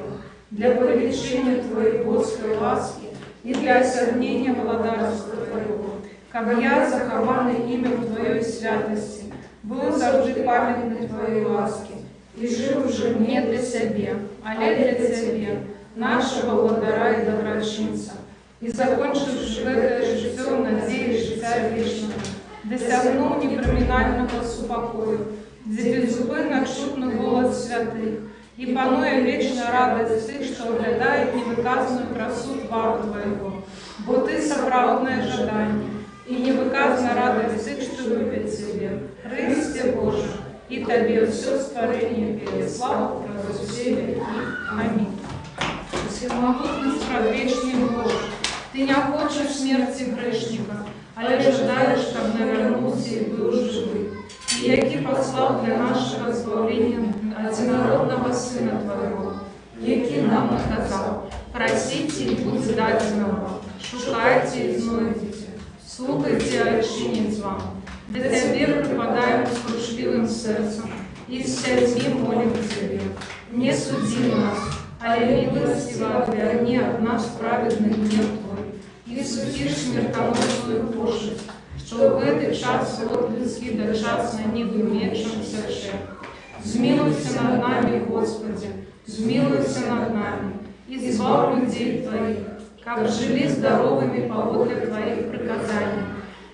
для повеличения Твоей Божской ласки и для осерднения благодарства Твоего, как я, захованный именем Твоей святости, был завжди памятный Твоей ласки, и жил уже не для себя, а для Тебя, нашего владара и доброчинца, и закончивши это житё в надее життя вечного, досягнув непроминального супокою, где беззубый чутный голос святых, и пануя вечная радость тых, что оглядает невыказанную красу твару Твоего, бо Ты соправдное жадание, и невыказана радость тых, что любят Тебе, Христе Боже, и Тебе все створение пели, славу Твою все веки. Аминь. Всемогутность предвечный Боже, Ты не хочешь смерти грешника, а лишь ждаешь, чтобы навернулся и был живым. И яки послал для нашего избавления одинородного Сына Твоего, яки нам наказал, просите и будет дадено вам, шукайте и знойдете, слухайте, а чинить вам. До Тебе припадаем с крушливым сердцем, и всеми молим Тебе, не суди нас, а милостиво отверни от нас праведный гнев Твой, и судишь смертоносную пошесть, что в этот час вот людский до час на них умершимся шеф. Змилуйся над нами, Господи, змилуйся над нами, избавь людей Твоих, как жили здоровыми по воле Твоих приказаний,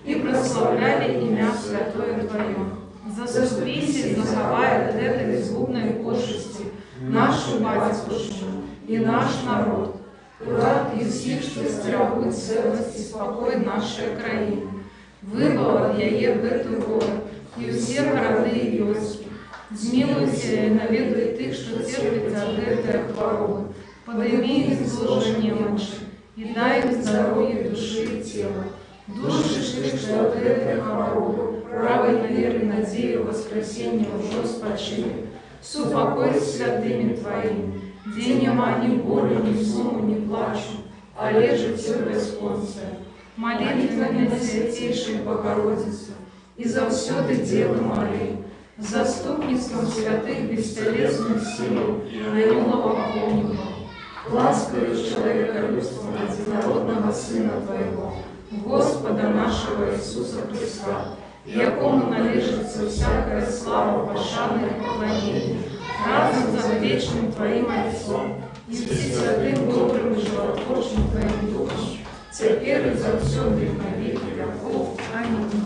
и прославляли имя Святое Твое. Заступись и заховай от этой злобной пошести нашу батюшку и наш народ. Рад и всех, что стерегут целость и спокой нашей краины. Выбрал я в эту гору, и все города и вёски. Змилуйся и наведуй тых, что терпят от этой хворобы. Подними их зложа немощи, и дай им здоровье души и тела. Души, что от этой хворобы, правой вере, надею, воскресенье уже спочили. Супокой с святыми Твоими, день нема ни боли, ни суму, ни плачу, а лежит все бесконце. Молитвенно Святейшей Богородицы, и за все Ты дело моли, заступництвом святых бестелесных сил, наемного поклонника, ласковый человеколюбством одинородного Сына Твоего, Господа нашего Иисуса Христа, якому належится всякая слава, пошаны и поклонение, разом за вечным Твоим Отцом, и всесвятым добрым и животворчим Твоим Духом, теперь и за все век на веки веков. Аминь.